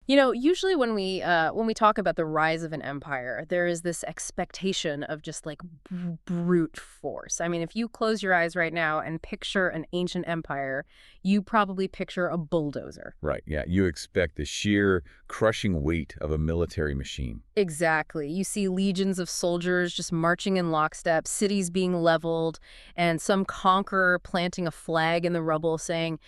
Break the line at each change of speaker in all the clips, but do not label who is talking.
Usually when we talk about the rise of an empire, there is this expectation of just like brute force. I mean, if you close your eyes right now and picture an ancient empire, you probably picture a bulldozer.
Right, yeah. You expect the sheer crushing weight of a military machine.
Exactly. You see legions of soldiers just marching in lockstep, cities being leveled, and some conqueror planting a flag in the rubble saying,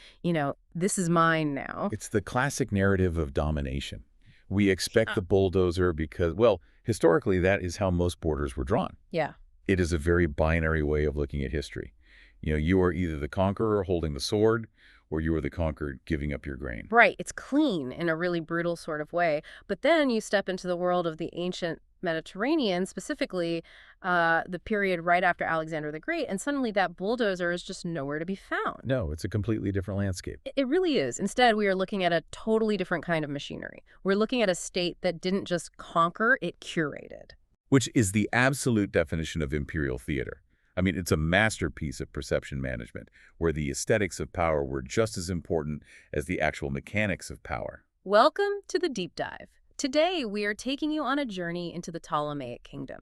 this is mine now.
It's the classic narrative of domination. We expect the bulldozer because, well, historically, that is how most borders were drawn.
Yeah.
It is a very binary way of looking at history. You are either the conqueror holding the sword, or you are the conquered giving up your grain.
Right. It's clean in a really brutal sort of way. But then you step into the world of the ancient Mediterranean, specifically the period right after Alexander the Great, and suddenly that bulldozer is just nowhere to be found.
No, it's a completely different landscape.
It really is. Instead, we are looking at a totally different kind of machinery. We're looking at a state that didn't just conquer, it curated.
Which is the absolute definition of imperial theater. I mean, it's a masterpiece of perception management, where the aesthetics of power were just as important as the actual mechanics of power.
Welcome to the Deep Dive. Today, we are taking you on a journey into the Ptolemaic kingdom.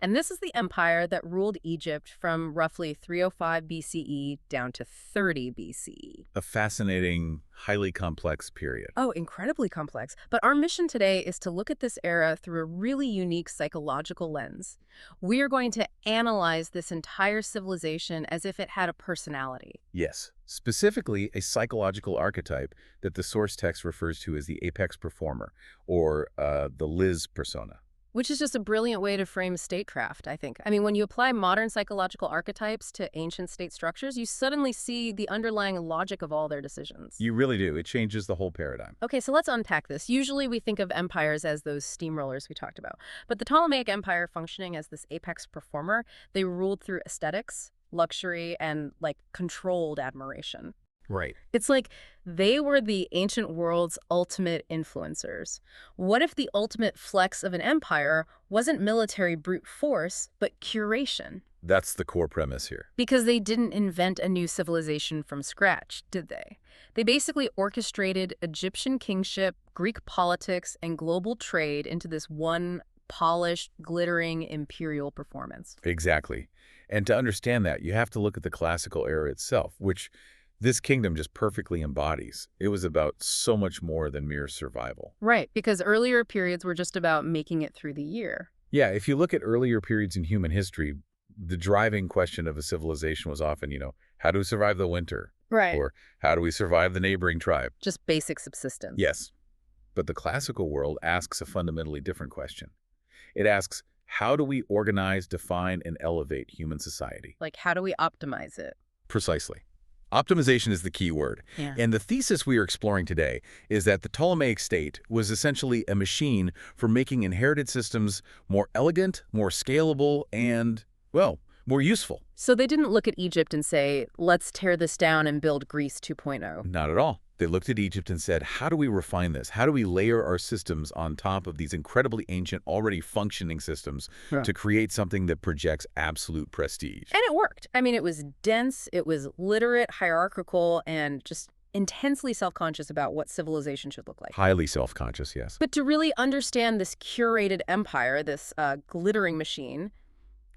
And this is the empire that ruled Egypt from roughly 305 BCE down to 30 BCE.
A fascinating, highly complex period.
Oh, incredibly complex. But our mission today is to look at this era through a really unique psychological lens. We are going to analyze this entire civilization as if it had a personality.
Yes, specifically a psychological archetype that the source text refers to as the apex performer, or the Liz persona.
Which is just a brilliant way to frame statecraft, I think. I mean, when you apply modern psychological archetypes to ancient state structures, you suddenly see the underlying logic of all their decisions.
You really do. It changes the whole paradigm.
Okay, so let's unpack this. Usually we think of empires as those steamrollers we talked about. But the Ptolemaic Empire, functioning as this apex performer, they ruled through aesthetics, luxury, and, controlled admiration.
Right.
It's like they were the ancient world's ultimate influencers. What if the ultimate flex of an empire wasn't military brute force, but curation?
That's the core premise here.
Because they didn't invent a new civilization from scratch, did they? They basically orchestrated Egyptian kingship, Greek politics, and global trade into this one polished, glittering imperial performance.
Exactly. And to understand that, you have to look at the classical era itself, which this kingdom just perfectly embodies. It was about so much more than mere survival.
Right, because earlier periods were just about making it through the year.
Yeah, if you look at earlier periods in human history, the driving question of a civilization was often, how do we survive the winter?
Right.
Or how do we survive the neighboring tribe?
Just basic subsistence.
Yes. But the classical world asks a fundamentally different question. It asks, how do we organize, define, and elevate human society?
Like, how do we optimize it?
Precisely. Optimization is the key word.
Yeah.
And the thesis we are exploring today is that the Ptolemaic state was essentially a machine for making inherited systems more elegant, more scalable, and, well, more useful.
So they didn't look at Egypt and say, let's tear this down and build Greece 2.0.
Not at all. They looked at Egypt and said, how do we refine this? How do we layer our systems on top of these incredibly ancient, already functioning systems to create something that projects absolute prestige?
And it worked. I mean, it was dense, it was literate, hierarchical, and just intensely self-conscious about what civilization should look like.
Highly self-conscious, yes.
But to really understand this curated empire, this glittering machine,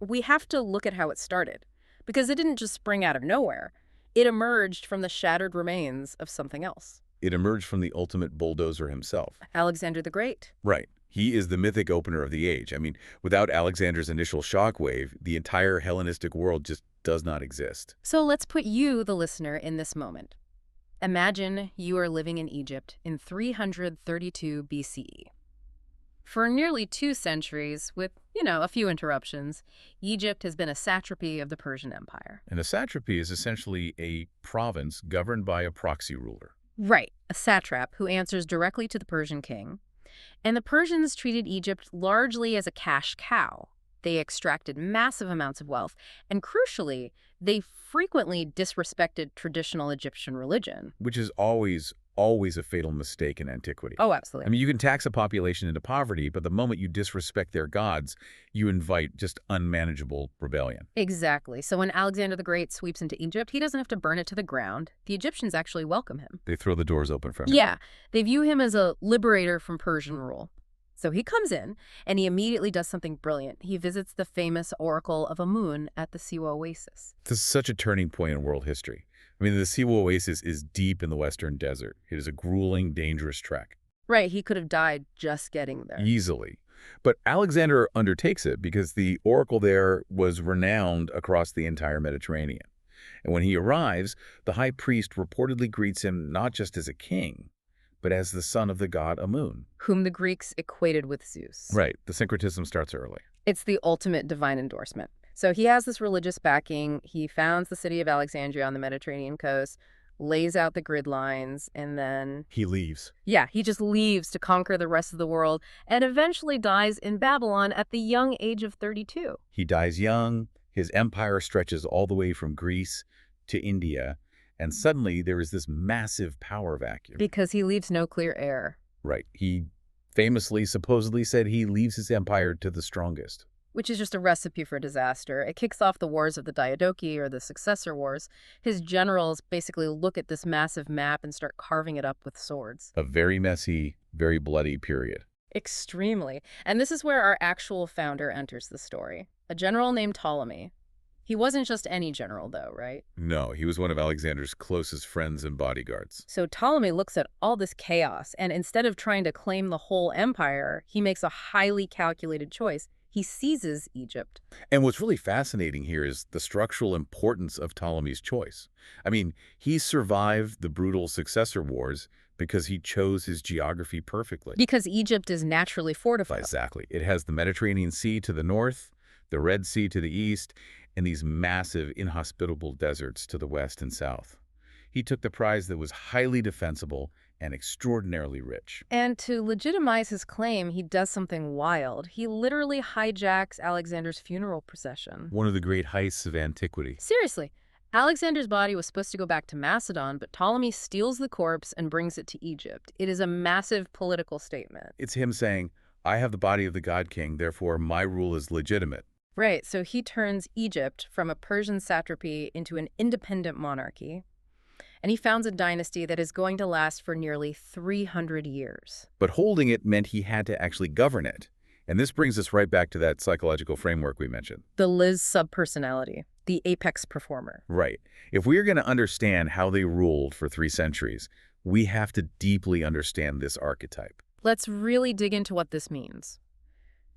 we have to look at how it started. Because it didn't just spring out of nowhere. It emerged from the shattered remains of something else.
It emerged from the ultimate bulldozer himself.
Alexander the Great.
Right. He is the mythic opener of the age. I mean, without Alexander's initial shockwave, the entire Hellenistic world just does not exist.
So let's put you, the listener, in this moment. Imagine you are living in Egypt in 332 BCE. For nearly 2 centuries, with, a few interruptions, Egypt has been a satrapy of the Persian Empire.
And a satrapy is essentially a province governed by a proxy ruler.
Right, a satrap who answers directly to the Persian king. And the Persians treated Egypt largely as a cash cow. They extracted massive amounts of wealth, and crucially, they frequently disrespected traditional Egyptian religion.
Which is always always a fatal mistake in antiquity.
Oh,
I
absolutely.
mean, you can tax a population into poverty, but the moment you disrespect their gods, you invite just unmanageable rebellion.
Exactly. So when Alexander the Great sweeps into Egypt, he doesn't have to burn it to the ground. The Egyptians actually welcome him.
They throw the doors open for him.
Yeah, they view him as a liberator from Persian rule. So he comes in, and he immediately does something brilliant. He visits the famous Oracle of Amun at the Siwa Oasis.
This is such a turning point in world history. I mean, the Siwa Oasis is deep in the western desert. It is a grueling, dangerous trek.
Right, he could have died just getting there.
Easily. But Alexander undertakes it because the oracle there was renowned across the entire Mediterranean. And when he arrives, the high priest reportedly greets him not just as a king, but as the son of the god Amun.
Whom the Greeks equated with Zeus.
Right. The syncretism starts early.
It's the ultimate divine endorsement. So he has this religious backing. He founds the city of Alexandria on the Mediterranean coast, lays out the grid lines, and then,
He leaves.
yeah, he just leaves to conquer the rest of the world and eventually dies in Babylon at the young age of 32.
He dies young. His empire stretches all the way from Greece to India. And suddenly there is this massive power vacuum.
Because he leaves no clear heir.
Right. He famously, supposedly said he leaves his empire to the strongest.
Which is just a recipe for disaster. It kicks off the wars of the Diadochi, or the Successor Wars. His generals basically look at this massive map and start carving it up with swords.
A very messy, very bloody period.
Extremely. And this is where our actual founder enters the story. A general named Ptolemy. He wasn't just any general, though, right?
No, he was one of Alexander's closest friends and bodyguards.
So Ptolemy looks at all this chaos, and instead of trying to claim the whole empire, he makes a highly calculated choice. He seizes Egypt.
And what's really fascinating here is the structural importance of Ptolemy's choice. I mean, he survived the brutal successor wars because he chose his geography perfectly.
Because Egypt is naturally fortified.
Exactly. It has the Mediterranean Sea to the north, the Red Sea to the east, and these massive, inhospitable deserts to the west and south. He took the prize that was highly defensible and extraordinarily rich.
And to legitimize his claim, he does something wild. He literally hijacks Alexander's funeral procession.
One of the great heists of antiquity.
Seriously, Alexander's body was supposed to go back to Macedon, but Ptolemy steals the corpse and brings it to Egypt. It is a massive political statement.
It's him saying, I have the body of the god king, therefore my rule is legitimate.
Right, so he turns Egypt from a Persian satrapy into an independent monarchy, and he founds a dynasty that is going to last for nearly 300 years.
But holding it meant he had to actually govern it. And this brings us right back to that psychological framework we mentioned.
The Liz subpersonality, the apex performer.
Right. If we're going to understand how they ruled for 3 centuries, we have to deeply understand this archetype.
Let's really dig into what this means.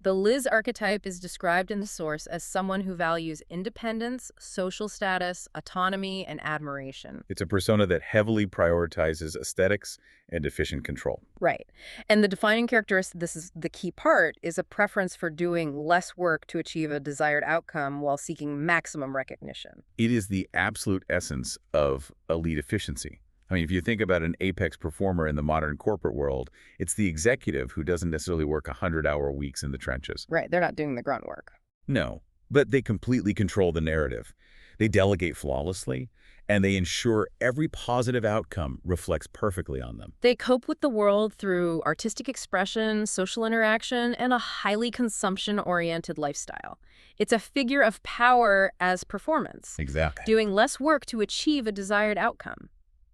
The Liz archetype is described in the source as someone who values independence, social status, autonomy, and admiration.
It's a persona that heavily prioritizes aesthetics and efficient control.
Right. And the defining characteristic, this is the key part, is a preference for doing less work to achieve a desired outcome while seeking maximum recognition.
It is the absolute essence of elite efficiency. I mean, if you think about an apex performer in the modern corporate world, it's the executive who doesn't necessarily work 100-hour weeks in the trenches.
Right, they're not doing the grunt work.
No, but they completely control the narrative. They delegate flawlessly, and they ensure every positive outcome reflects perfectly on them.
They cope with the world through artistic expression, social interaction, and a highly consumption-oriented lifestyle. It's a figure of power as performance.
Exactly.
Doing less work to achieve a desired outcome.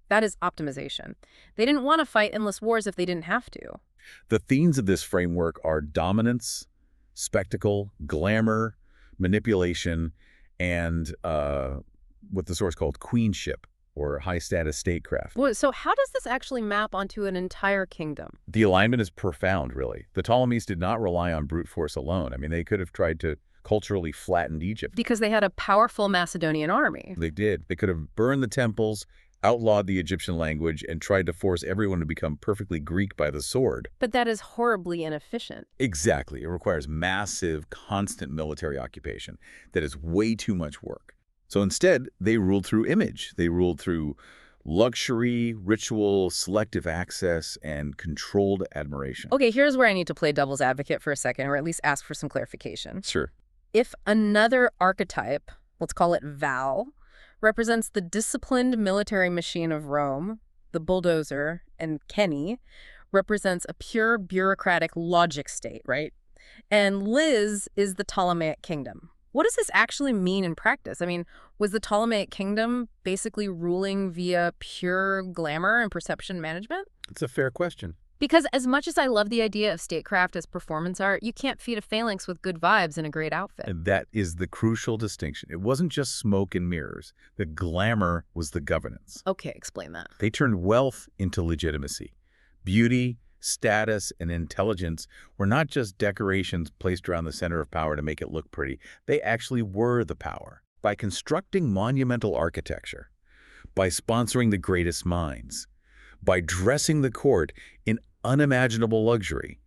That is optimization. They didn't want to fight endless wars if they didn't have to.
The themes of this framework are dominance, spectacle, glamour, manipulation, and what the source called queenship, or high-status statecraft.
Well, so how does this actually map onto an entire kingdom?
The alignment is profound, really. The Ptolemies did not rely on brute force alone. I mean, they could have tried to culturally flatten Egypt.
Because they had a powerful Macedonian army.
They did. They could have burned the temples, outlawed the Egyptian language, and tried to force everyone to become perfectly Greek by the sword.
But that is horribly inefficient.
Exactly. It requires massive, constant military occupation that is way too much work. So instead, they ruled through image. They ruled through luxury, ritual, selective access, and controlled admiration.
Okay, here's where I need to play devil's advocate for a second, or at least ask for some clarification.
Sure.
If another archetype, let's call it Val, represents the disciplined military machine of Rome, the bulldozer, and Kenny represents a pure bureaucratic logic state, right? And Liz is the Ptolemaic kingdom. What does this actually mean in practice? I mean, was the Ptolemaic kingdom basically ruling via pure glamour and perception management?
It's a fair question.
Because as much as I love the idea of statecraft as performance art, you can't feed a phalanx with good vibes and a great outfit.
And that is the crucial distinction. It wasn't just smoke and mirrors. The glamour was the governance.
Okay, explain that.
They turned wealth into legitimacy. Beauty, status, and intelligence were not just decorations placed around the center of power to make it look pretty. They actually were the power. By constructing monumental architecture, by sponsoring the greatest minds, by dressing the court in unimaginable luxury,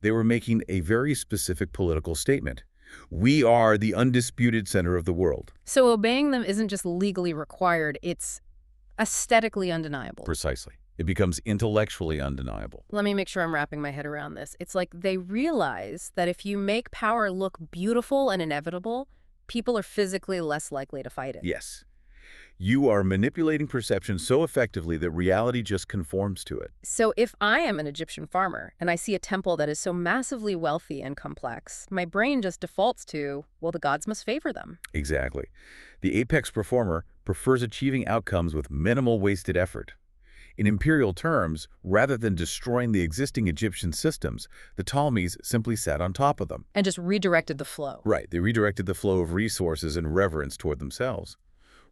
they were making a very specific political statement. We are the undisputed center of the world.
So obeying them isn't just legally required, it's aesthetically undeniable.
Precisely. It becomes intellectually undeniable.
Let me make sure I'm wrapping my head around this. It's like they realize that if you make power look beautiful and inevitable, people are physically less likely to fight it.
Yes. You are manipulating perception so effectively that reality just conforms to it.
So if I am an Egyptian farmer and I see a temple that is so massively wealthy and complex, my brain just defaults to, well, the gods must favor them.
Exactly. The apex performer prefers achieving outcomes with minimal wasted effort. In imperial terms, rather than destroying the existing Egyptian systems, the Ptolemies simply sat on top of them.
And just redirected the flow.
Right, they redirected the flow of resources and reverence toward themselves.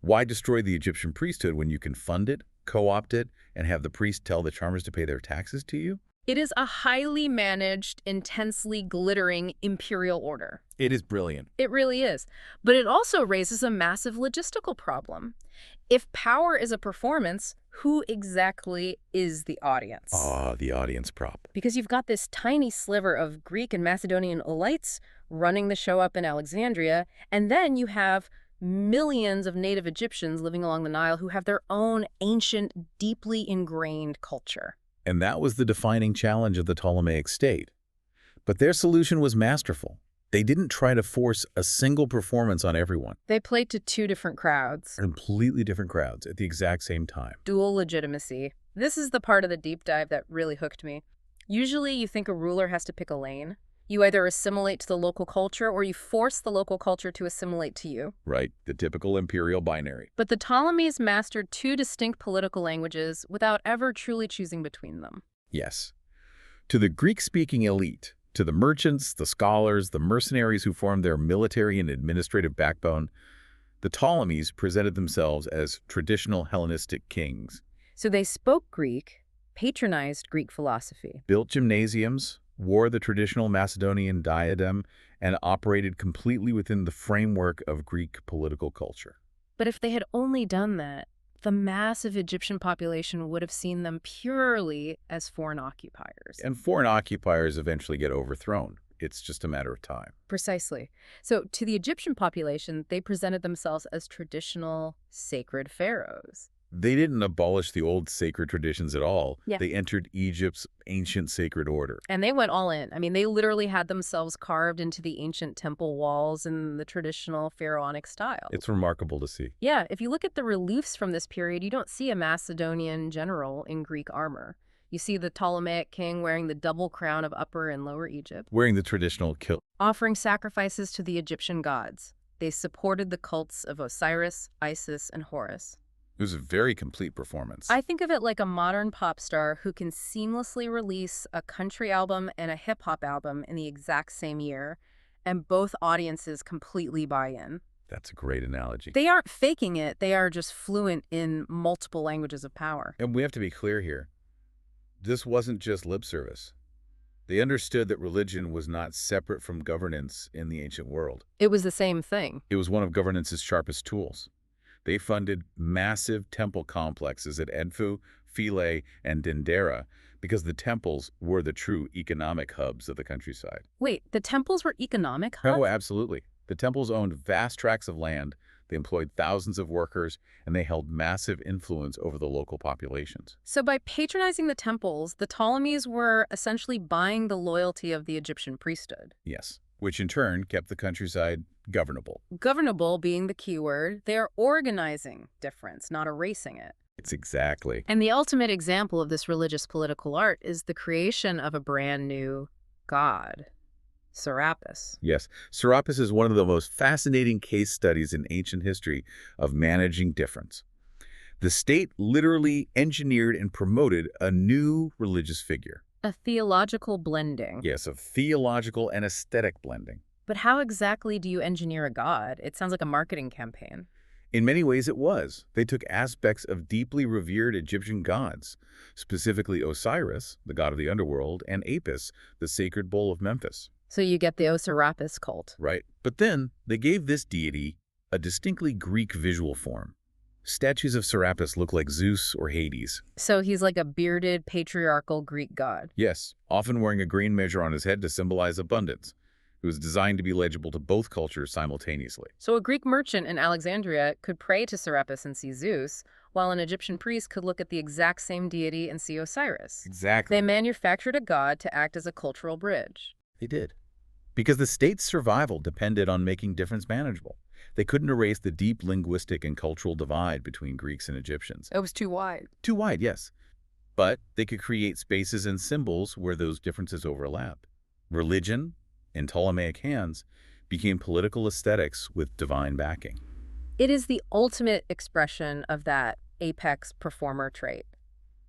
Why destroy the Egyptian priesthood when you can fund it, co-opt it, and have the priest tell the charmers to pay their taxes to you?
It is a highly managed, intensely glittering imperial order.
It is brilliant.
It really is. But it also raises a massive logistical problem. If power is a performance, who exactly is the audience?
The audience prop.
Because you've got this tiny sliver of Greek and Macedonian elites running the show up in Alexandria, and then you have millions of native Egyptians living along the Nile who have their own ancient, deeply ingrained culture.
And that was the defining challenge of the Ptolemaic state. But their solution was masterful. They didn't try to force a single performance on everyone.
They played to two different crowds.
Completely different crowds at the exact same time.
Dual legitimacy. This is the part of the deep dive that really hooked me. Usually you think a ruler has to pick a lane. You either assimilate to the local culture or you force the local culture to assimilate to you.
Right, the typical imperial binary.
But the Ptolemies mastered two distinct political languages without ever truly choosing between them.
Yes. To the Greek-speaking elite, to the merchants, the scholars, the mercenaries who formed their military and administrative backbone, the Ptolemies presented themselves as traditional Hellenistic kings.
So they spoke Greek, patronized Greek philosophy.
Built gymnasiums, wore the traditional Macedonian diadem, and operated completely within the framework of Greek political culture.
But if they had only done that, the massive Egyptian population would have seen them purely as foreign occupiers.
And foreign occupiers eventually get overthrown. It's just a matter of time.
Precisely. So to the Egyptian population, they presented themselves as traditional, sacred pharaohs.
They didn't abolish the old sacred traditions at all.
Yeah.
They entered Egypt's ancient sacred order.
And they went all in. I mean, they literally had themselves carved into the ancient temple walls in the traditional pharaonic style.
It's remarkable to see.
Yeah, if you look at the reliefs from this period, you don't see a Macedonian general in Greek armor. You see the Ptolemaic king wearing the double crown of Upper and Lower Egypt,
Wearing the traditional kilt.
offering sacrifices to the Egyptian gods. They supported the cults of Osiris, Isis, and Horus.
It was a very complete performance.
I think of it like a modern pop star who can seamlessly release a country album and a hip-hop album in the exact same year, and both audiences completely buy in.
That's a great analogy.
They aren't faking it, they are just fluent in multiple languages of power.
And we have to be clear here. This wasn't just lip service. They understood that religion was not separate from governance in the ancient world.
It was the same thing.
It was one of governance's sharpest tools. They funded massive temple complexes at Edfu, Philae, and Dendera because the temples were the true economic hubs of the countryside.
Wait, the temples were economic hubs?
Oh, absolutely. The temples owned vast tracts of land, they employed thousands of workers, and they held massive influence over the local populations.
So by patronizing the temples, the Ptolemies were essentially buying the loyalty of the Egyptian priesthood.
Yes, which in turn kept the countryside governable.
Governable being the key word, they are organizing difference, not erasing it.
It's exactly.
And the ultimate example of this religious political art is the creation of a brand new god, Serapis.
Yes, Serapis is one of the most fascinating case studies in ancient history of managing difference. The state literally engineered and promoted a new religious figure.
A theological blending.
Yes, of theological and aesthetic blending.
But how exactly do you engineer a god? It sounds like a marketing campaign.
In many ways it was. They took aspects of deeply revered Egyptian gods, specifically Osiris, the god of the underworld, and Apis, the sacred bull of Memphis.
So you get the Serapis cult.
Right. But then they gave this deity a distinctly Greek visual form. Statues of Serapis look like Zeus or Hades.
So he's like a bearded, patriarchal Greek god.
Yes, often wearing a grain measure on his head to symbolize abundance. It was designed to be legible to both cultures simultaneously.
So a Greek merchant in Alexandria could pray to Serapis and see Zeus, while an Egyptian priest could look at the exact same deity and see Osiris.
Exactly.
They manufactured a god to act as a cultural bridge.
They did. Because the state's survival depended on making difference manageable. They couldn't erase the deep linguistic and cultural divide between Greeks and Egyptians.
It was too wide.
Too wide, yes. But they could create spaces and symbols where those differences overlap. Religion, in Ptolemaic hands, became political aesthetics with divine backing.
It is the ultimate expression of that apex performer trait,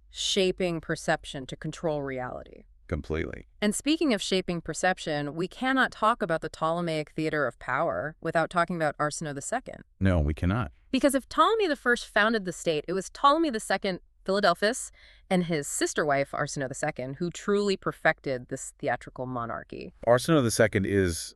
shaping perception to control reality.
Completely.
And speaking of shaping perception, we cannot talk about the Ptolemaic theater of power without talking about Arsinoe II.
No, we cannot.
Because if Ptolemy I founded the state, it was Ptolemy II Philadelphus and his sister wife, Arsinoe II, who truly perfected this theatrical monarchy.
Arsinoe II is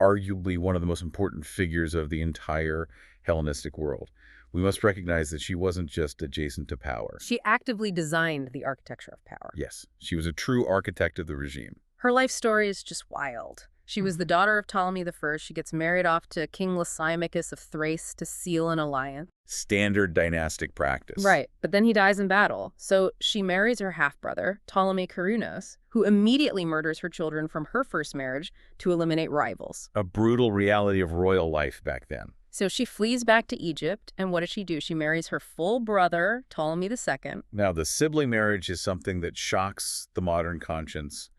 arguably one of the most important figures of the entire Hellenistic world. We must recognize that she wasn't just adjacent to power.
She actively designed the architecture of power.
Yes, she was a true architect of the regime.
Her life story is just wild. She was the daughter of Ptolemy I. She gets married off to King Lysimachus of Thrace to seal an alliance.
Standard dynastic practice.
Right, but then he dies in battle. So she marries her half-brother, Ptolemy Carunas, who immediately murders her children from her first marriage to eliminate rivals.
A brutal reality of royal life back then.
So she flees back to Egypt, and what does she do? She marries her full brother, Ptolemy II.
Now, the sibling marriage is something that shocks the modern conscience,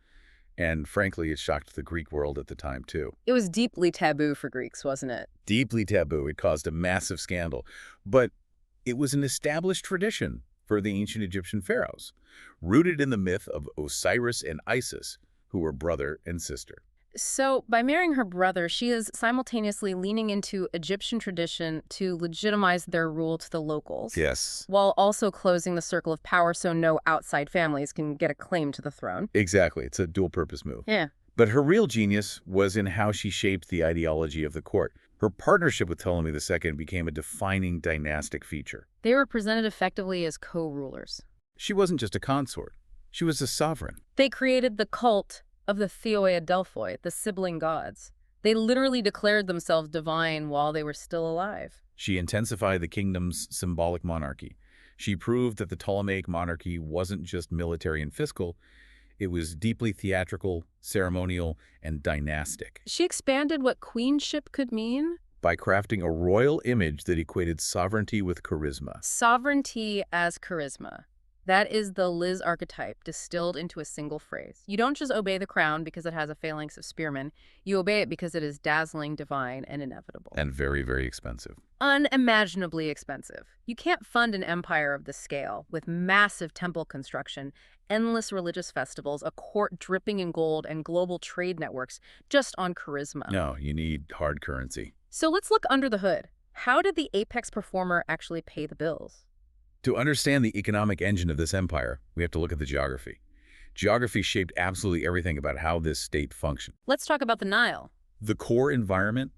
and frankly, it shocked the Greek world at the time, too.
It was deeply taboo for Greeks, wasn't it?
Deeply taboo. It caused a massive scandal. But it was an established tradition for the ancient Egyptian pharaohs, rooted in the myth of Osiris and Isis, who were brother and sister.
So by marrying her brother, she is simultaneously leaning into Egyptian tradition to legitimize their rule to the locals.
Yes.
While also closing the circle of power so no outside families can get a claim to the throne.
Exactly. It's a dual-purpose move.
Yeah.
But her real genius was in how she shaped the ideology of the court. Her partnership with Ptolemy II became a defining dynastic feature.
They were presented effectively as co-rulers.
She wasn't just a consort. She was a sovereign.
They created the cult of the Theoi Adelphoi, the sibling gods. They literally declared themselves divine while they were still alive.
She intensified the kingdom's symbolic monarchy. She proved that the Ptolemaic monarchy wasn't just military and fiscal, it was deeply theatrical, ceremonial, and dynastic.
She expanded what queenship could mean
by crafting a royal image that equated sovereignty with charisma.
Sovereignty as charisma. That is the Liz archetype distilled into a single phrase. You don't just obey the crown because it has a phalanx of spearmen. You obey it because it is dazzling, divine, and inevitable.
And very, very expensive.
Unimaginably expensive. You can't fund an empire of this scale with massive temple construction, endless religious festivals, a court dripping in gold, and global trade networks just on charisma.
No, you need hard currency.
So let's look under the hood. How did the apex performer actually pay the bills?
To understand the economic engine of this empire, we have to look at the geography. Geography shaped absolutely everything about how this state functioned.
Let's talk about the Nile.
The core environment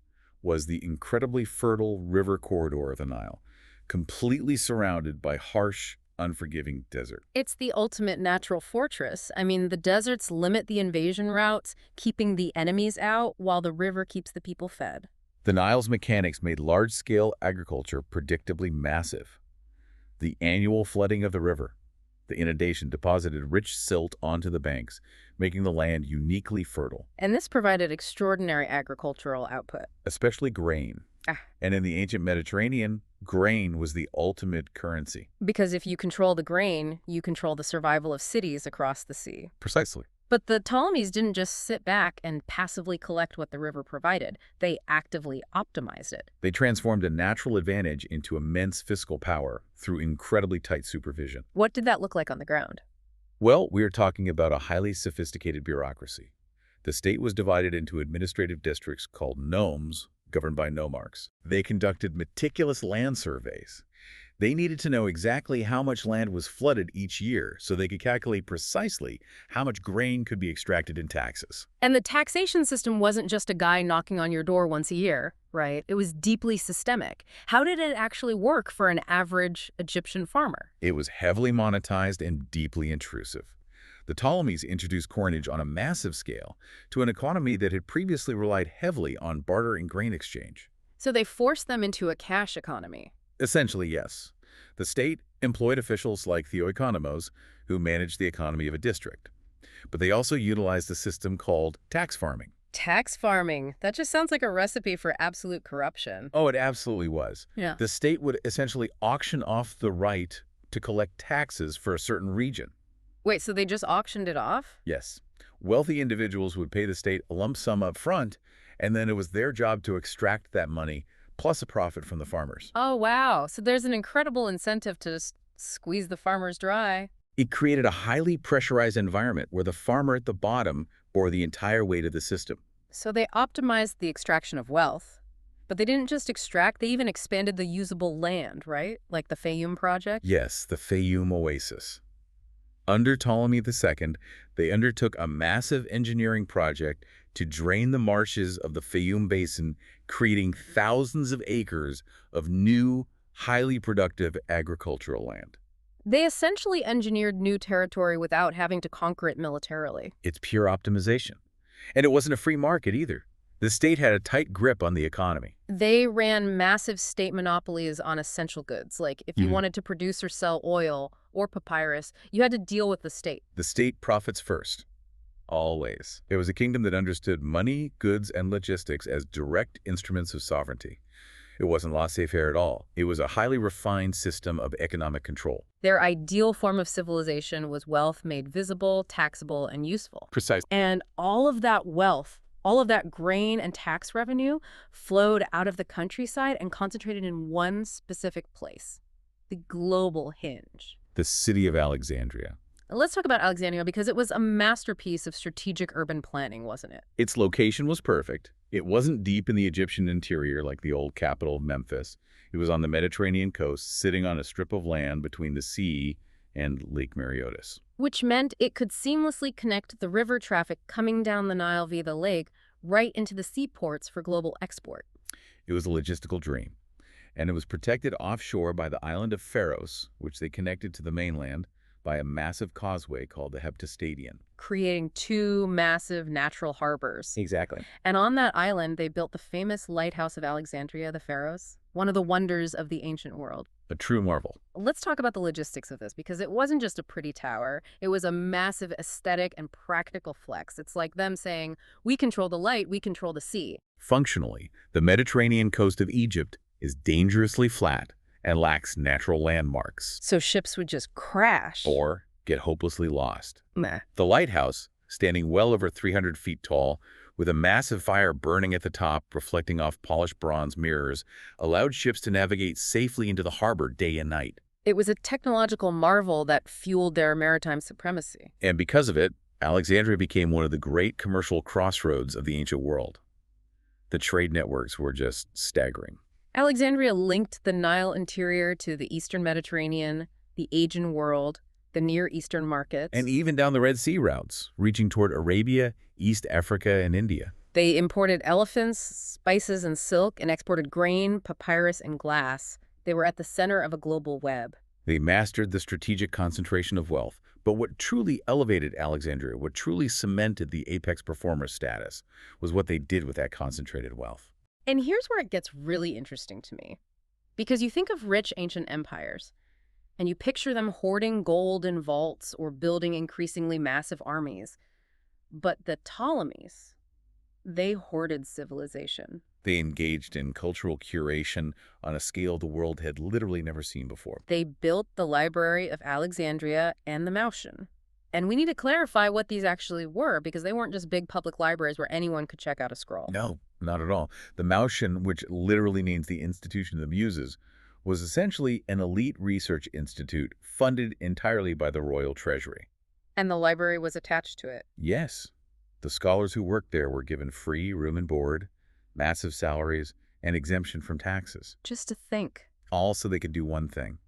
was the incredibly fertile river corridor of the Nile, completely surrounded by harsh, unforgiving desert.
It's the ultimate natural fortress. I mean, the deserts limit the invasion routes, keeping the enemies out, while the river keeps the people fed.
The Nile's mechanics made large-scale agriculture predictably massive. The annual flooding of the river, the inundation, deposited rich silt onto the banks, making the land uniquely fertile.
And this provided extraordinary agricultural output.
Especially grain. And in the ancient Mediterranean, Grain was the ultimate currency.
Because if you control the grain, you control the survival of cities across the sea.
Precisely.
But the Ptolemies didn't just sit back and passively collect what the river provided. They actively optimized it.
They transformed a natural advantage into immense fiscal power through incredibly tight supervision.
What did that look like on the ground?
Well, we are talking about a highly sophisticated bureaucracy. The state was divided into administrative districts called nomes, governed by nomarchs. They conducted meticulous land surveys. They needed to know exactly how much land was flooded each year so they could calculate precisely how much grain could be extracted in taxes.
And the taxation system wasn't just a guy knocking on your door once a year, right? It was deeply systemic. How did it actually work for an average Egyptian farmer?
It was heavily monetized and deeply intrusive. The Ptolemies introduced coinage on a massive scale to an economy that had previously relied heavily on barter and grain exchange.
So they forced them into a cash economy.
Essentially, yes. The state employed officials like theoeconomos who managed the economy of a district. But they also utilized a system called tax farming.
Tax farming. That just sounds like a recipe for absolute corruption.
Oh, it absolutely was.
Yeah.
The state would essentially auction off the right to collect taxes for a certain region.
Wait, so they just auctioned it off?
Yes. Wealthy individuals would pay the state a lump sum up front, and then it was their job to extract that money, plus a profit from the farmers.
Oh, wow. So there's an incredible incentive to just squeeze the farmers dry.
It created a highly pressurized environment where the farmer at the bottom bore the entire weight of the system.
So they optimized the extraction of wealth. But they didn't just extract, they even expanded the usable land, right? Like the Fayum project?
Yes, the Fayum Oasis. Under Ptolemy II, they undertook a massive engineering project to drain the marshes of the Fayum Basin, creating thousands of acres of new, highly productive agricultural land.
They essentially engineered new territory without having to conquer it militarily.
It's pure optimization. And it wasn't a free market either. The state had a tight grip on the economy.
They ran massive state monopolies on essential goods. Like if you wanted to produce or sell oil or papyrus, you had to deal with the state.
The state profits first. Always. It was a kingdom that understood money, goods, and logistics as direct instruments of sovereignty. It wasn't laissez-faire at all. It was a highly refined system of economic control.
Their ideal form of civilization was wealth made visible, taxable, and useful.
Precisely.
And all of that wealth, all of that grain and tax revenue flowed out of the countryside and concentrated in one specific place, the global hinge.
The city of Alexandria.
Let's talk about Alexandria because it was a masterpiece of strategic urban planning, wasn't it?
Its location was perfect. It wasn't deep in the Egyptian interior like the old capital of Memphis. It was on the Mediterranean coast, sitting on a strip of land between the sea and Lake Mareotis.
Which meant it could seamlessly connect the river traffic coming down the Nile via the lake right into the seaports for global export.
It was a logistical dream, and it was protected offshore by the island of Pharos, which they connected to the mainland by a massive causeway called the Heptastadion.
Creating two massive natural harbors.
Exactly.
And on that island, they built the famous lighthouse of Alexandria, the Pharos, one of the wonders of the ancient world.
A true marvel.
Let's talk about the logistics of this, because it wasn't just a pretty tower. It was a massive aesthetic and practical flex. It's like them saying, we control the light, we control the sea.
Functionally, the Mediterranean coast of Egypt is dangerously flat and lacks natural landmarks.
So ships would just crash.
Or get hopelessly lost.
Meh.
The lighthouse, standing well over 300 feet tall, with a massive fire burning at the top, reflecting off polished bronze mirrors, allowed ships to navigate safely into the harbor day and night.
It was a technological marvel that fueled their maritime supremacy.
And because of it, Alexandria became one of the great commercial crossroads of the ancient world. The trade networks were just staggering.
Alexandria linked the Nile interior to the Eastern Mediterranean, the Aegean world, the Near Eastern markets.
And even down the Red Sea routes, reaching toward Arabia, East Africa, and India.
They imported elephants, spices, and silk, and exported grain, papyrus, and glass. They were at the center of a global web.
They mastered the strategic concentration of wealth. But what truly elevated Alexandria, what truly cemented the apex performer status, was what they did with that concentrated wealth.
And here's where it gets really interesting to me. Because you think of rich ancient empires, and you picture them hoarding gold in vaults or building increasingly massive armies. But the Ptolemies, they hoarded civilization.
They engaged in cultural curation on a scale the world had literally never seen before.
They built the Library of Alexandria and the Moutian. And we need to clarify what these actually were, because they weren't just big public libraries where anyone could check out a scroll.
No, not at all. The Moutian, which literally means the Institution of the Muses, was essentially an elite research institute funded entirely by the royal treasury.
And the library was attached to it.
Yes, the scholars who worked there were given free room and board, massive salaries, and exemption from taxes.
Just to think.
All so they could do one thing: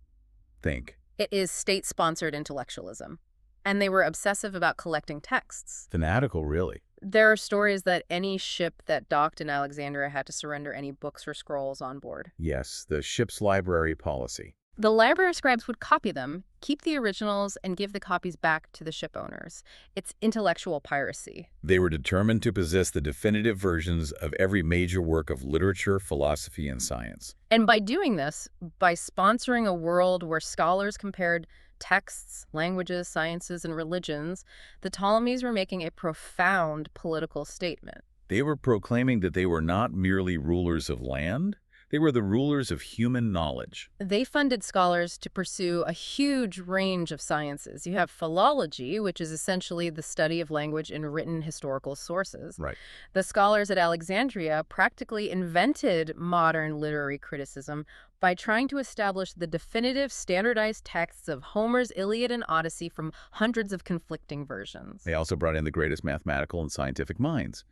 think.
It is state-sponsored intellectualism. And they were obsessive about collecting texts.
Fanatical, really.
There are stories that any ship that docked in Alexandria had to surrender any books or scrolls on board.
Yes, the ship's library policy.
The library scribes would copy them, keep the originals, and give the copies back to the ship owners. It's intellectual piracy.
They were determined to possess the definitive versions of every major work of literature, philosophy, and science.
And by doing this, by sponsoring a world where scholars compared texts, languages, sciences, and religions, the Ptolemies were making a profound political statement.
They were proclaiming that they were not merely rulers of land, they were the rulers of human knowledge.
They funded scholars to pursue a huge range of sciences. You have philology, which is essentially the study of language in written historical sources.
Right.
The scholars at Alexandria practically invented modern literary criticism by trying to establish the definitive standardized texts of Homer's Iliad and Odyssey from hundreds of conflicting versions.
They also brought in the greatest mathematical and scientific minds.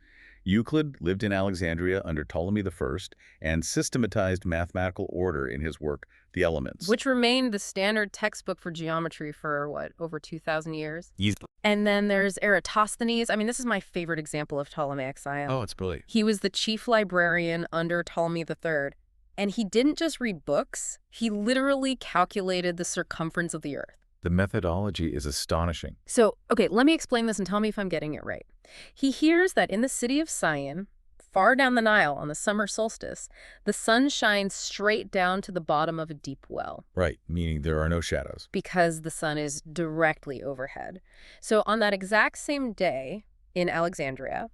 Euclid lived in Alexandria under Ptolemy I and systematized mathematical order in his work, The Elements.
Which remained the standard textbook for geometry for, over 2,000 years?
Easily.
And then there's Eratosthenes. I mean, this is my favorite example of Ptolemaic science.
Oh, it's brilliant.
He was the chief librarian under Ptolemy III. And he didn't just read books, he literally calculated the circumference of the Earth.
The methodology is astonishing.
So, okay, let me explain this and tell me if I'm getting it right. He hears that in the city of Sion, far down the Nile on the summer solstice, the sun shines straight down to the bottom of a deep well.
Right, meaning there are no shadows.
Because the sun is directly overhead. So on that exact same day in Alexandria,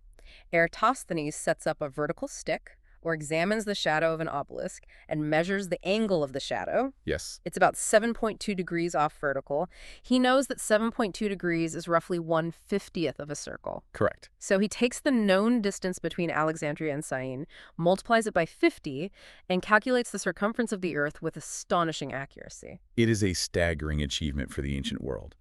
Eratosthenes sets up a vertical stick, or examines the shadow of an obelisk and measures the angle of the shadow.
Yes.
It's about 7.2 degrees off vertical. He knows that 7.2 degrees is roughly 1/50th of a circle.
Correct.
So he takes the known distance between Alexandria and Syene, multiplies it by 50, and calculates the circumference of the Earth with astonishing accuracy.
It is a staggering achievement for the ancient world.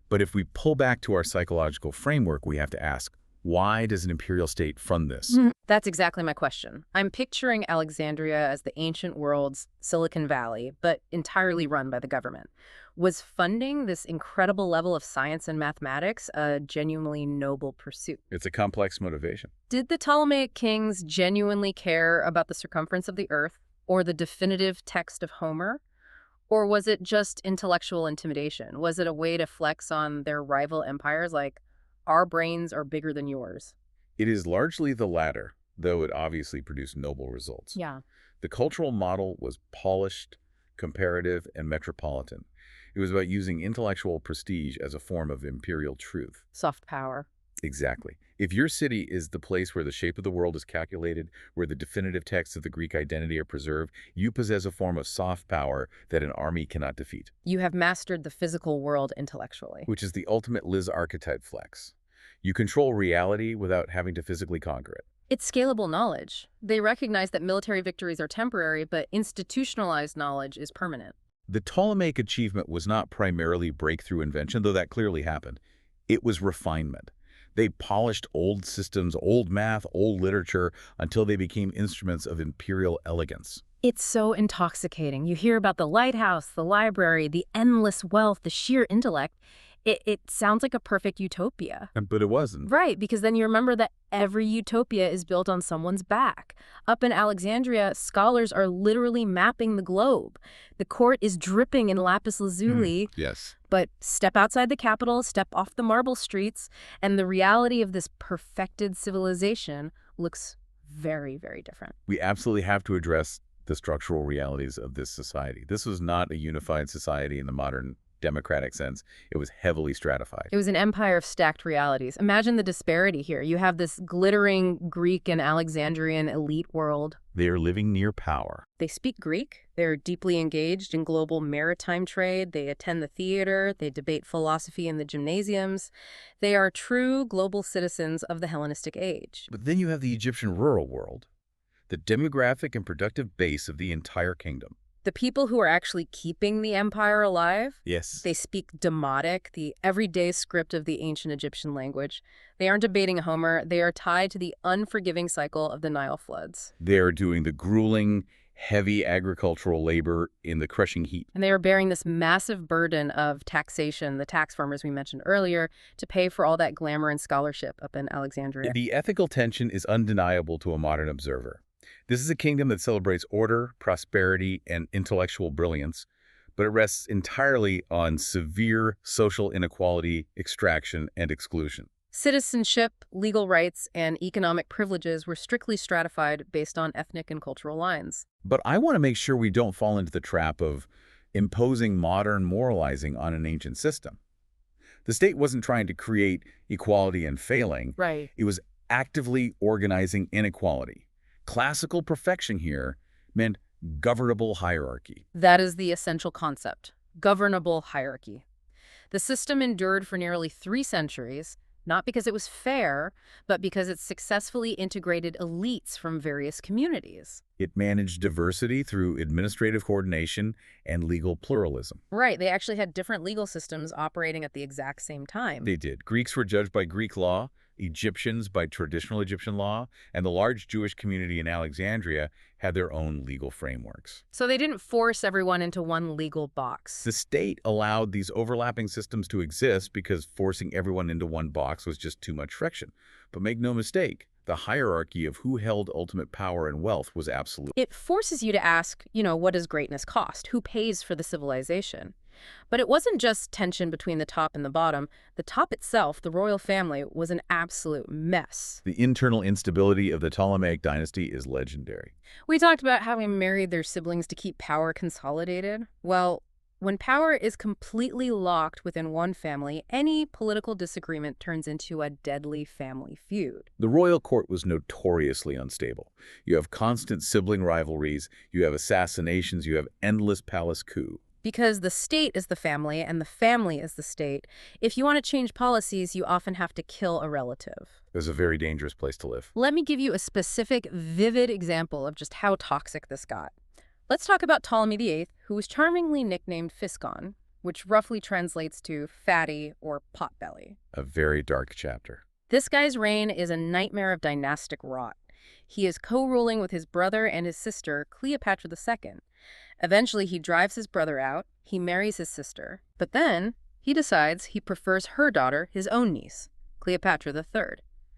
But if we pull back to our psychological framework, we have to ask, why does an imperial state fund this?
That's exactly my question. I'm picturing Alexandria as the ancient world's Silicon Valley, but entirely run by the government. Was funding this incredible level of science and mathematics a genuinely noble pursuit?
It's a complex motivation.
Did the Ptolemaic kings genuinely care about the circumference of the Earth or the definitive text of Homer? Or was it just intellectual intimidation? Was it a way to flex on their rival empires, like, our brains are bigger than yours?
It is largely the latter, though it obviously produced noble results.
Yeah.
The cultural model was polished, comparative, and metropolitan. It was about using intellectual prestige as a form of imperial truth.
Soft power.
Exactly. If your city is the place where the shape of the world is calculated, where the definitive texts of the Greek identity are preserved, you possess a form of soft power that an army cannot defeat.
You have mastered the physical world intellectually.
Which is the ultimate Liz archetype flex. You control reality without having to physically conquer it.
It's scalable knowledge. They recognize that military victories are temporary, but institutionalized knowledge is permanent.
The Ptolemaic achievement was not primarily breakthrough invention, though that clearly happened. It was refinement. They polished old systems, old math, old literature, until they became instruments of imperial elegance.
It's so intoxicating. You hear about the lighthouse, the library, the endless wealth, the sheer intellect. It sounds like a perfect utopia.
But it wasn't.
Right, because then you remember that every utopia is built on someone's back. Up in Alexandria, scholars are literally mapping the globe. The court is dripping in lapis lazuli.
Yes.
But step outside the capital, step off the marble streets, and the reality of this perfected civilization looks very, very different.
We absolutely have to address the structural realities of this society. This was not a unified society in the modern democratic sense. It was heavily stratified.
It was an empire of stacked realities. Imagine the disparity here. You have this glittering Greek and Alexandrian elite world.
They are living near power.
They speak Greek. They're deeply engaged in global maritime trade. They attend the theater. They debate philosophy in the gymnasiums. They are true global citizens of the Hellenistic age.
But then you have the Egyptian rural world, the demographic and productive base of the entire kingdom.
The people who are actually keeping the empire alive,
Yes.
they speak Demotic, the everyday script of the ancient Egyptian language. They aren't debating Homer. They are tied to the unforgiving cycle of the Nile floods.
They're doing the grueling, heavy agricultural labor in the crushing heat.
And they are bearing this massive burden of taxation, the tax farmers we mentioned earlier, to pay for all that glamour and scholarship up in Alexandria.
The ethical tension is undeniable to a modern observer. This is a kingdom that celebrates order, prosperity, and intellectual brilliance, but it rests entirely on severe social inequality, extraction, and exclusion.
Citizenship, legal rights, and economic privileges were strictly stratified based on ethnic and cultural lines.
But I want to make sure we don't fall into the trap of imposing modern moralizing on an ancient system. The state wasn't trying to create equality and failing.
Right.
It was actively organizing inequality. Classical perfection here meant governable hierarchy.
That is the essential concept, governable hierarchy. The system endured for nearly 3 centuries, not because it was fair, but because it successfully integrated elites from various communities.
It managed diversity through administrative coordination and legal pluralism.
Right, they actually had different legal systems operating at the exact same time.
They did. Greeks were judged by Greek law, Egyptians by traditional Egyptian law, and the large Jewish community in Alexandria had their own legal frameworks.
So they didn't force everyone into one legal box.
The state allowed these overlapping systems to exist because forcing everyone into one box was just too much friction. But make no mistake, the hierarchy of who held ultimate power and wealth was absolute.
It forces you to ask, what does greatness cost? Who pays for the civilization? But it wasn't just tension between the top and the bottom. The top itself, the royal family, was an absolute mess.
The internal instability of the Ptolemaic dynasty is legendary.
We talked about how they married their siblings to keep power consolidated. Well, when power is completely locked within one family, any political disagreement turns into a deadly family feud.
The royal court was notoriously unstable. You have constant sibling rivalries, you have assassinations, you have endless palace coups.
Because the state is the family and the family is the state, if you want to change policies, you often have to kill a relative.
It was a very dangerous place to live.
Let me give you a specific, vivid example of just how toxic this got. Let's talk about Ptolemy VIII, who was charmingly nicknamed Physcon, which roughly translates to fatty or potbelly.
A very dark chapter.
This guy's reign is a nightmare of dynastic rot. He is co-ruling with his brother and his sister, Cleopatra II. Eventually, he drives his brother out, he marries his sister, but then he decides he prefers her daughter, his own niece, Cleopatra III.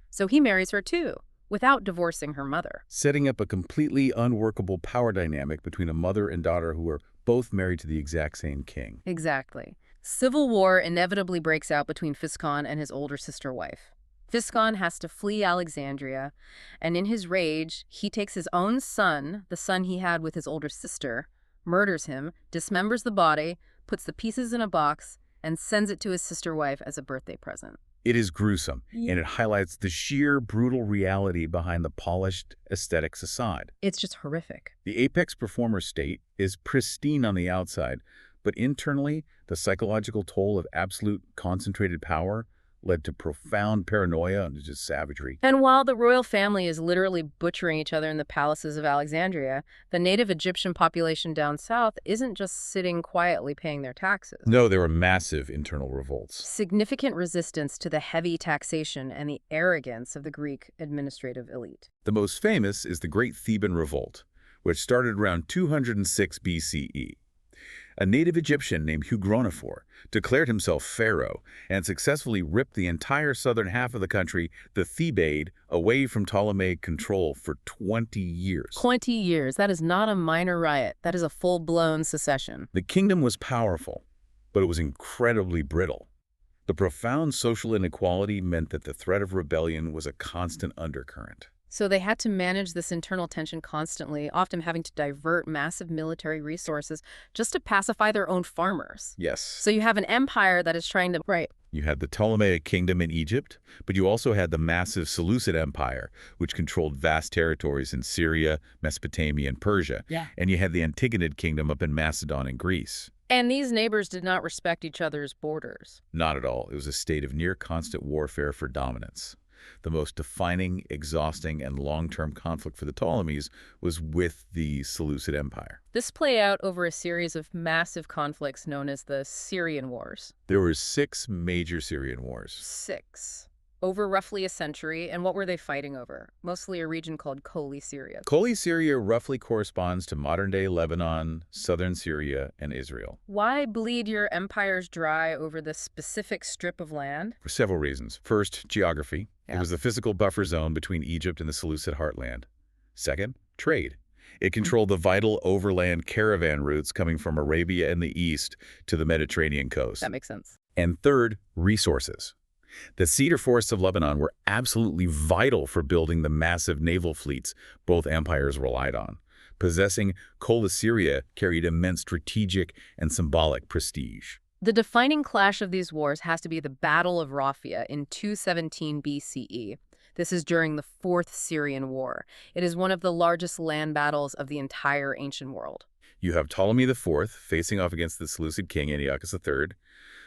So he marries her too, without divorcing her mother.
Setting up a completely unworkable power dynamic between a mother and daughter who are both married to the exact same king.
Exactly. Civil war inevitably breaks out between Physcon and his older sister wife. Physcon has to flee Alexandria, and in his rage, he takes his own son, the son he had with his older sister, murders him, dismembers the body, puts the pieces in a box, and sends it to his sister wife as a birthday present.
It is gruesome, and it highlights the sheer brutal reality behind the polished aesthetic facade.
It's just horrific.
The apex performer state is pristine on the outside, but internally, the psychological toll of absolute concentrated power led to profound paranoia and just savagery.
And while the royal family is literally butchering each other in the palaces of Alexandria, the native Egyptian population down south isn't just sitting quietly paying their taxes.
No, there were massive internal revolts.
Significant resistance to the heavy taxation and the arrogance of the Greek administrative elite.
The most famous is the Great Theban Revolt, which started around 206 BCE. A native Egyptian named Hugronophor declared himself pharaoh and successfully ripped the entire southern half of the country, the Thebaid, away from Ptolemaic control for 20 years.
20 years. That is not a minor riot. That is a full-blown secession.
The kingdom was powerful, but it was incredibly brittle. The profound social inequality meant that the threat of rebellion was a constant undercurrent.
So they had to manage this internal tension constantly, often having to divert massive military resources just to pacify their own farmers.
Yes.
So you have an empire that is trying to, right,
You had the Ptolemaic kingdom in Egypt, but you also had the massive Seleucid Empire, which controlled vast territories in Syria, Mesopotamia, and Persia.
Yeah.
And you had the Antigonid kingdom up in Macedon and Greece.
and these neighbors did not respect each other's borders.
Not at all. It was a state of near-constant warfare for dominance. The most defining, exhausting, and long-term conflict for the Ptolemies was with the Seleucid Empire.
This played out over a series of massive conflicts known as the Syrian Wars.
There were 6 major Syrian wars.
6. Over roughly a century, and what were they fighting over? Mostly a region called Koli Syria.
Koli Syria roughly corresponds to modern-day Lebanon, southern Syria, and Israel.
Why bleed your empires dry over this specific strip of land?
For several reasons. First, geography.
Yeah.
It was the physical buffer zone between Egypt and the Seleucid heartland. Second, trade. It controlled the vital overland caravan routes coming from Arabia in the east to the Mediterranean coast.
That makes sense.
And third, resources. The cedar forests of Lebanon were absolutely vital for building the massive naval fleets both empires relied on. Possessing Coele-Syria carried immense strategic and symbolic prestige.
The defining clash of these wars has to be the Battle of Raphia in 217 BCE. This is during the Fourth Syrian War. It is one of the largest land battles of the entire ancient world.
You have Ptolemy IV facing off against the Seleucid king Antiochus III.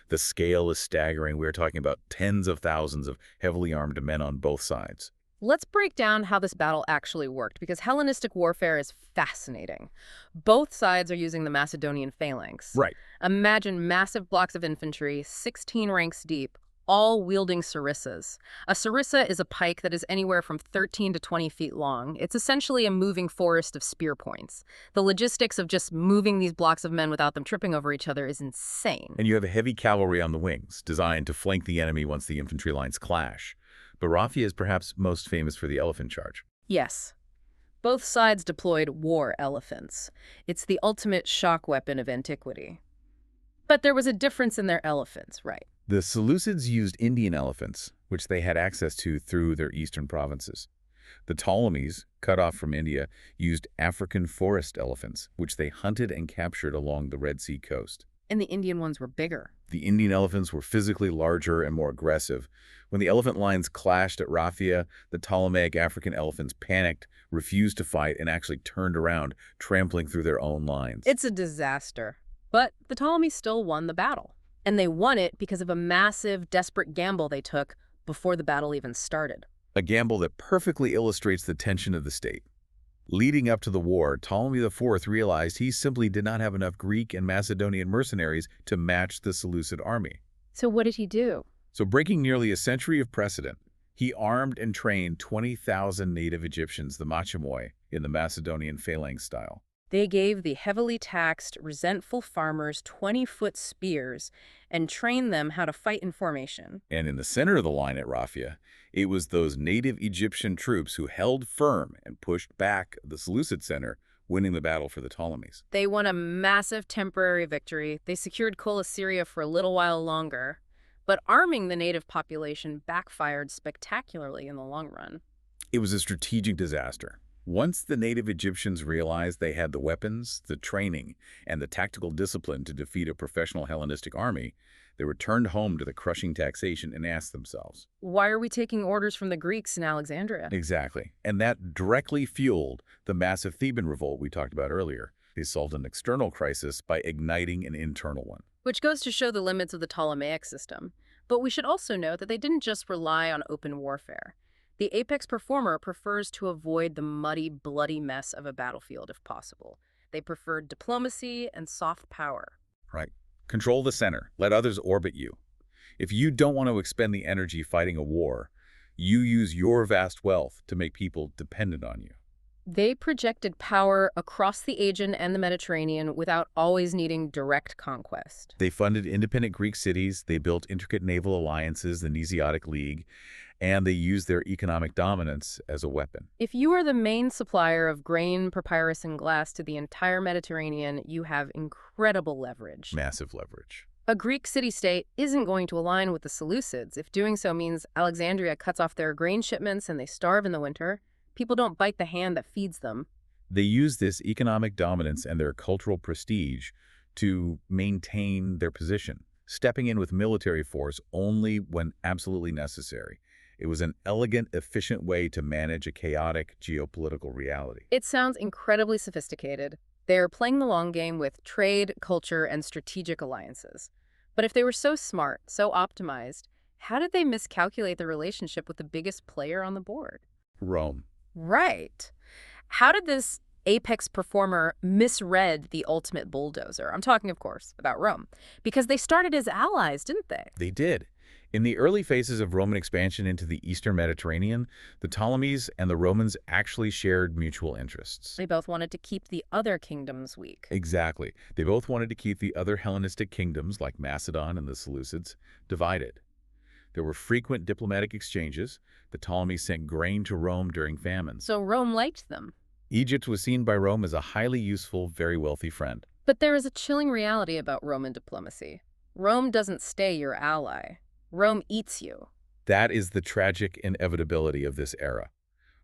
The scale is staggering. We are talking about tens of thousands of heavily armed men on both sides.
Let's break down how this battle actually worked, because Hellenistic warfare is fascinating. Both sides are using the Macedonian phalanx.
Right.
Imagine massive blocks of infantry, 16 ranks deep, all wielding sarissas. A sarissa is a pike that is anywhere from 13 to 20 feet long. It's essentially a moving forest of spear points. The logistics of just moving these blocks of men without them tripping over each other is insane.
And you have heavy cavalry on the wings, designed to flank the enemy once the infantry lines clash. But Raphia is perhaps most famous for the elephant charge.
Yes. Both sides deployed war elephants. It's the ultimate shock weapon of antiquity. But there was a difference in their elephants, right?
The Seleucids used Indian elephants, which they had access to through their eastern provinces. The Ptolemies, cut off from India, used African forest elephants, which they hunted and captured along the Red Sea coast.
And the Indian ones were bigger.
The Indian elephants were physically larger and more aggressive. When the elephant lines clashed at Raphia, the Ptolemaic African elephants panicked, refused to fight, and actually turned around, trampling through their own lines.
It's a disaster. But the Ptolemies still won the battle. And they won it because of a massive, desperate gamble they took before the battle even started.
A gamble that perfectly illustrates the tension of the state. Leading up to the war, Ptolemy IV realized he simply did not have enough Greek and Macedonian mercenaries to match the Seleucid army.
So what did he do?
So breaking nearly a century of precedent, he armed and trained 20,000 native Egyptians, the Machimoi, in the Macedonian phalanx style.
They gave the heavily taxed, resentful farmers 20-foot spears and trained them how to fight in formation.
And in the center of the line at Raphia, it was those native Egyptian troops who held firm and pushed back the Seleucid center, winning the battle for the Ptolemies.
They won a massive temporary victory. They secured Coele-Syria for a little while longer. But arming the native population backfired spectacularly in the long run.
It was a strategic disaster. Once the native Egyptians realized they had the weapons, the training, and the tactical discipline to defeat a professional Hellenistic army, they returned home to the crushing taxation and asked themselves,
why are we taking orders from the Greeks in Alexandria?
Exactly. And that directly fueled the massive Theban revolt we talked about earlier. They solved an external crisis by igniting an internal one.
Which goes to show the limits of the Ptolemaic system. But we should also note that they didn't just rely on open warfare. The apex performer prefers to avoid the muddy, bloody mess of a battlefield if possible. They preferred diplomacy and soft power.
Right. Control the center. Let others orbit you. If you don't want to expend the energy fighting a war, you use your vast wealth to make people dependent on you.
They projected power across the Aegean and the Mediterranean without always needing direct conquest.
They funded independent Greek cities, they built intricate naval alliances, the Nesiotic League, and they used their economic dominance as a weapon.
If you are the main supplier of grain, papyrus, and glass to the entire Mediterranean, you have incredible leverage.
Massive leverage.
A Greek city-state isn't going to align with the Seleucids. If doing so means Alexandria cuts off their grain shipments and they starve in the winter, People don't bite the hand that feeds them.
They use this economic dominance and their cultural prestige to maintain their position, stepping in with military force only when absolutely necessary. It was an elegant, efficient way to manage a chaotic geopolitical reality.
It sounds incredibly sophisticated. They're playing the long game with trade, culture, and strategic alliances. But if they were so smart, so optimized, how did they miscalculate the relationship with the biggest player on the board?
Rome.
Right. How did this apex performer misread the ultimate bulldozer? I'm talking, of course, about Rome. Because they started as allies, didn't they?
They did. In the early phases of Roman expansion into the Eastern Mediterranean, the Ptolemies and the Romans actually shared mutual interests.
They both wanted to keep the other kingdoms weak.
Exactly. They both wanted to keep the other Hellenistic kingdoms, like Macedon and the Seleucids, divided. There were frequent diplomatic exchanges. The Ptolemies sent grain to Rome during famines.
So Rome liked them.
Egypt was seen by Rome as a highly useful, very wealthy friend.
But there is a chilling reality about Roman diplomacy. Rome doesn't stay your ally. Rome eats you.
That is the tragic inevitability of this era.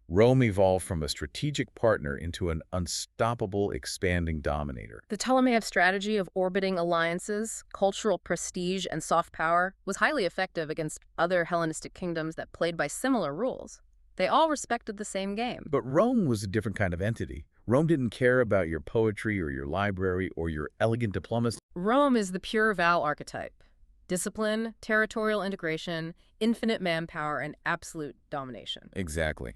Rome evolved from a strategic partner into an unstoppable, expanding dominator.
The Ptolemaic strategy of orbiting alliances, cultural prestige, and soft power was highly effective against other Hellenistic kingdoms that played by similar rules. They all respected the same game.
But Rome was a different kind of entity. Rome didn't care about your poetry or your library or your elegant diplomacy.
Rome is the pure Val archetype. Discipline, territorial integration, infinite manpower, and absolute domination.
Exactly.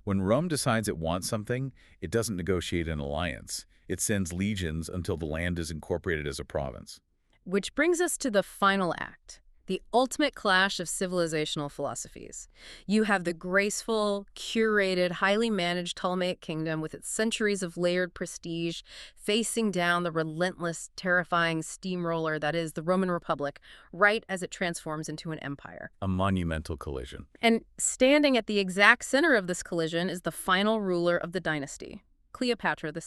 When Rome decides it wants something, it doesn't negotiate an alliance. It sends legions until the land is incorporated as a province.
Which brings us to the final act, the ultimate clash of civilizational philosophies. You have the graceful, curated, highly managed Ptolemaic kingdom with its centuries of layered prestige facing down the relentless, terrifying steamroller that is the Roman Republic, right as it transforms into an empire.
A monumental collision.
And standing at the exact center of this collision is the final ruler of the dynasty, Cleopatra VII.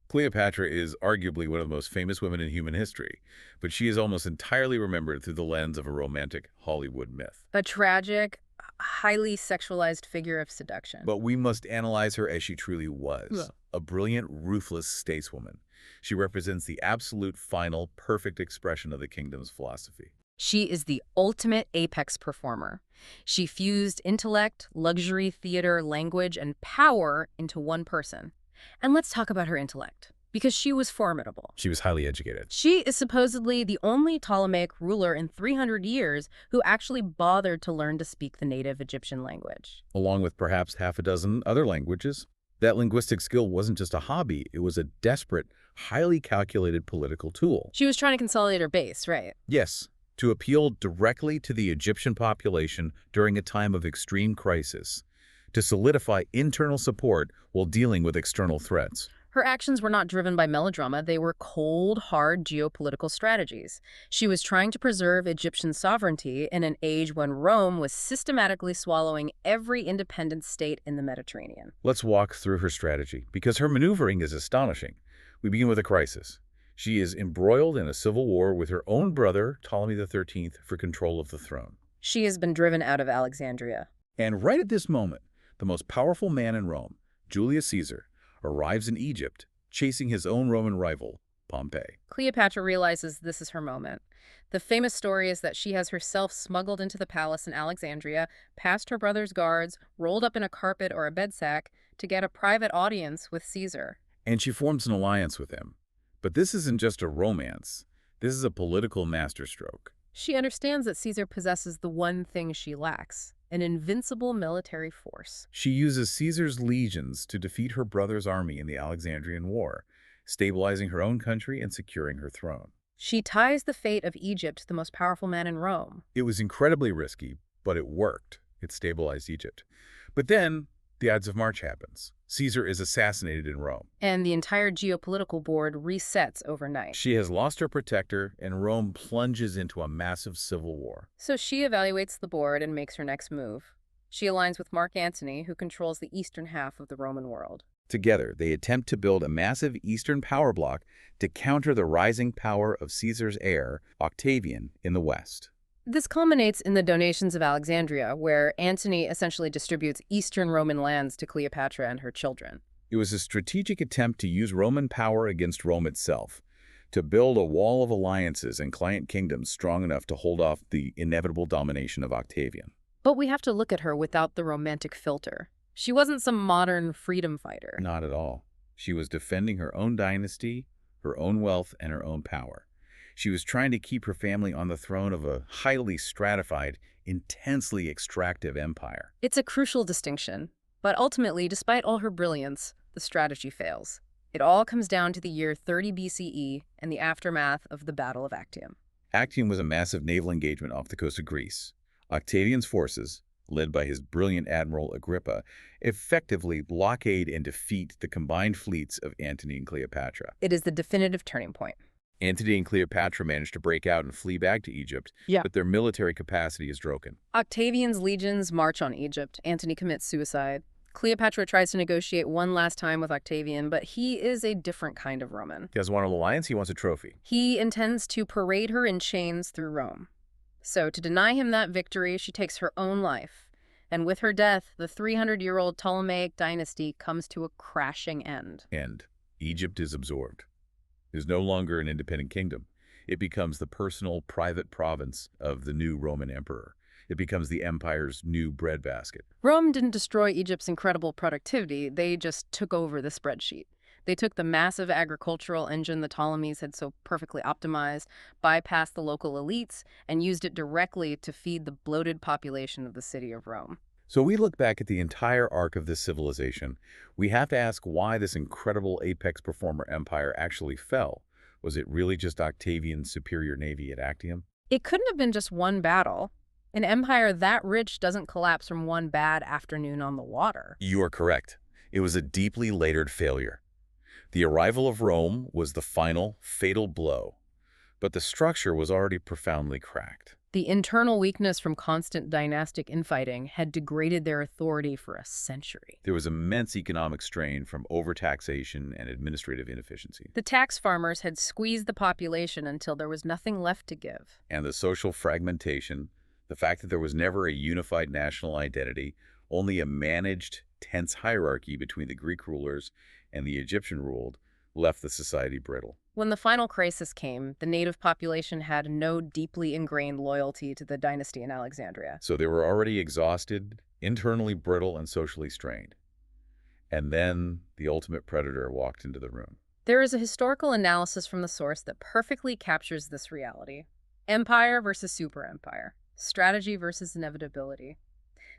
Cleopatra is arguably one of the most famous women in human history, but she is almost entirely remembered through the lens of a romantic Hollywood myth.
A tragic, highly sexualized figure of seduction.
But we must analyze her as she truly was, a brilliant, ruthless stateswoman. She represents the absolute, final, perfect expression of the kingdom's philosophy.
She is the ultimate apex performer. She fused intellect, luxury, theater, language, and power into one person. And let's talk about her intellect, because she was formidable.
She was highly educated.
She is supposedly the only Ptolemaic ruler in 300 years who actually bothered to learn to speak the native Egyptian language.
Along with perhaps half a dozen other languages. That linguistic skill wasn't just a hobby, it was a desperate, highly calculated political tool.
She was trying to consolidate her base, right?
Yes, to appeal directly to the Egyptian population during a time of extreme crisis, to solidify internal support while dealing with external threats.
Her actions were not driven by melodrama. They were cold, hard geopolitical strategies. She was trying to preserve Egyptian sovereignty in an age when Rome was systematically swallowing every independent state in the Mediterranean.
Let's walk through her strategy, because her maneuvering is astonishing. We begin with a crisis. She is embroiled in a civil war with her own brother, Ptolemy XIII, for control of the throne.
She has been driven out of Alexandria.
And right at this moment, the most powerful man in Rome, Julius Caesar, arrives in Egypt, chasing his own Roman rival, Pompey.
Cleopatra realizes this is her moment. The famous story is that she has herself smuggled into the palace in Alexandria, past her brother's guards, rolled up in a carpet or a bedsack to get a private audience with Caesar.
And she forms an alliance with him. But this isn't just a romance. This is a political masterstroke.
She understands that Caesar possesses the one thing she lacks, an invincible military force.
She uses Caesar's legions to defeat her brother's army in the Alexandrian War, stabilizing her own country and securing her throne.
She ties the fate of Egypt to the most powerful man in Rome.
It was incredibly risky, but it worked. It stabilized Egypt. But then, the Ides of March happens. Caesar is assassinated in Rome.
And the entire geopolitical board resets overnight.
She has lost her protector, and Rome plunges into a massive civil war.
So she evaluates the board and makes her next move. She aligns with Mark Antony, who controls the eastern half of the Roman world.
Together, they attempt to build a massive eastern power bloc to counter the rising power of Caesar's heir, Octavian, in the west.
This culminates in the donations of Alexandria, where Antony essentially distributes Eastern Roman lands to Cleopatra and her children.
It was a strategic attempt to use Roman power against Rome itself, to build a wall of alliances and client kingdoms strong enough to hold off the inevitable domination of Octavian.
But we have to look at her without the romantic filter. She wasn't some modern freedom fighter.
Not at all. She was defending her own dynasty, her own wealth, and her own power. She was trying to keep her family on the throne of a highly stratified, intensely extractive empire.
It's a crucial distinction. But ultimately, despite all her brilliance, the strategy fails. It all comes down to the year 30 BCE and the aftermath of the Battle of Actium.
Actium was a massive naval engagement off the coast of Greece. Octavian's forces, led by his brilliant admiral Agrippa, effectively blockade and defeat the combined fleets of Antony and Cleopatra.
It is the definitive turning point.
Antony and Cleopatra managed to break out and flee back to Egypt, but their military capacity is broken.
Octavian's legions march on Egypt. Antony commits suicide. Cleopatra tries to negotiate one last time with Octavian, but he is a different kind of Roman.
He doesn't want an alliance, he wants a trophy.
He intends to parade her in chains through Rome. So to deny him that victory, she takes her own life. And with her death, the 300-year-old Ptolemaic dynasty comes to a crashing end.
And Egypt is absorbed. It is no longer an independent kingdom. It becomes the personal, private province of the new Roman emperor. It becomes the empire's new breadbasket.
Rome didn't destroy Egypt's incredible productivity. They just took over the spreadsheet. They took the massive agricultural engine the Ptolemies had so perfectly optimized, bypassed the local elites, and used it directly to feed the bloated population of the city of Rome.
So we look back at the entire arc of this civilization. We have to ask why this incredible apex performer empire actually fell. Was it really just Octavian's superior navy at Actium?
It couldn't have been just one battle. An empire that rich doesn't collapse from one bad afternoon on the water.
You are correct. It was a deeply layered failure. The arrival of Rome was the final, fatal blow, but the structure was already profoundly cracked.
The internal weakness from constant dynastic infighting had degraded their authority for a century.
There was immense economic strain from overtaxation and administrative inefficiency.
The tax farmers had squeezed the population until there was nothing left to give.
And the social fragmentation, the fact that there was never a unified national identity, only a managed, tense hierarchy between the Greek rulers and the Egyptian ruled, left the society brittle.
When the final crisis came, the native population had no deeply ingrained loyalty to the dynasty in Alexandria.
So they were already exhausted, internally brittle, and socially strained. And then the ultimate predator walked into the room.
There is a historical analysis from the source that perfectly captures this reality. Empire versus superempire. Strategy versus inevitability.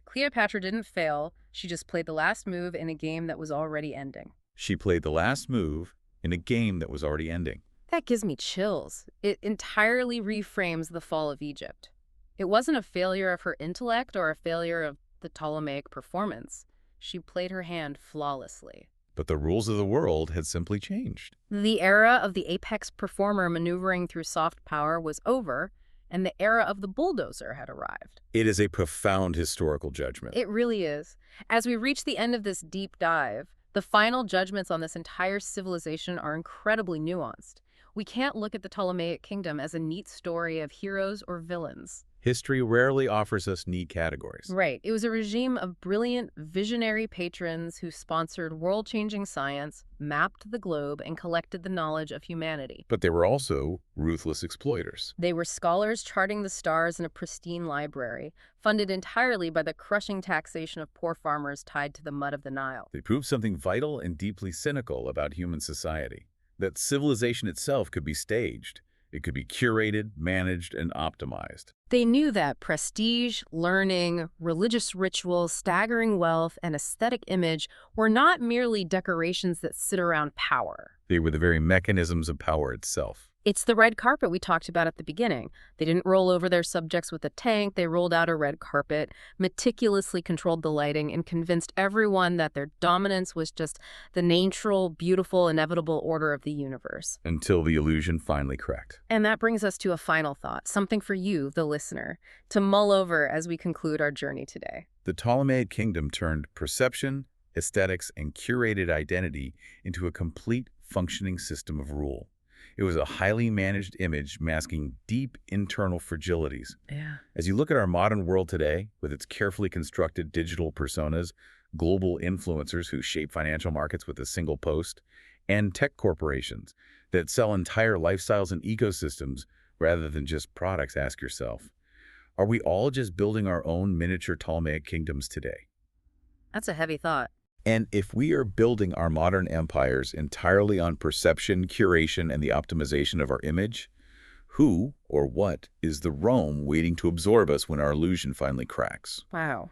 Cleopatra didn't fail. She just played the last move in a game that was already ending.
She played the last move in a game that was already ending.
That gives me chills. It entirely reframes the fall of Egypt. It wasn't a failure of her intellect or a failure of the Ptolemaic performance. She played her hand flawlessly.
But the rules of the world had simply changed.
The era of the apex performer maneuvering through soft power was over, and the era of the bulldozer had arrived.
It is a profound historical judgment.
It really is. As we reach the end of this deep dive, the final judgments on this entire civilization are incredibly nuanced. We can't look at the Ptolemaic kingdom as a neat story of heroes or villains.
History rarely offers us neat categories.
Right. It was a regime of brilliant, visionary patrons who sponsored world-changing science, mapped the globe, and collected the knowledge of humanity.
But they were also ruthless exploiters.
They were scholars charting the stars in a pristine library, funded entirely by the crushing taxation of poor farmers tied to the mud of the Nile.
They proved something vital and deeply cynical about human society, that civilization itself could be staged. It could be curated, managed, and optimized.
They knew that prestige, learning, religious rituals, staggering wealth, and aesthetic image were not merely decorations that sit around power.
They were the very mechanisms of power itself.
It's the red carpet we talked about at the beginning. They didn't roll over their subjects with a tank. They rolled out a red carpet, meticulously controlled the lighting, and convinced everyone that their dominance was just the natural, beautiful, inevitable order of the universe.
Until the illusion finally cracked.
And that brings us to a final thought, something for you, the listener, to mull over as we conclude our journey today.
The Ptolemaic kingdom turned perception, aesthetics, and curated identity into a complete functioning system of rule. It was a highly managed image masking deep internal fragilities.
Yeah.
As you look at our modern world today, with its carefully constructed digital personas, global influencers who shape financial markets with a single post, and tech corporations that sell entire lifestyles and ecosystems rather than just products, ask yourself, are we all just building our own miniature Ptolemaic kingdoms today?
That's a heavy thought.
And if we are building our modern empires entirely on perception, curation, and the optimization of our image, who or what is the Rome waiting to absorb us when our illusion finally cracks?
Wow.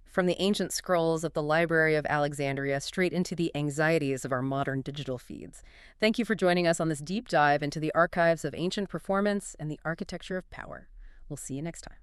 From the ancient scrolls of the Library of Alexandria straight into the anxieties of our modern digital feeds. Thank you for joining us on this deep dive into the archives of ancient performance and the architecture of power. We'll see you next time.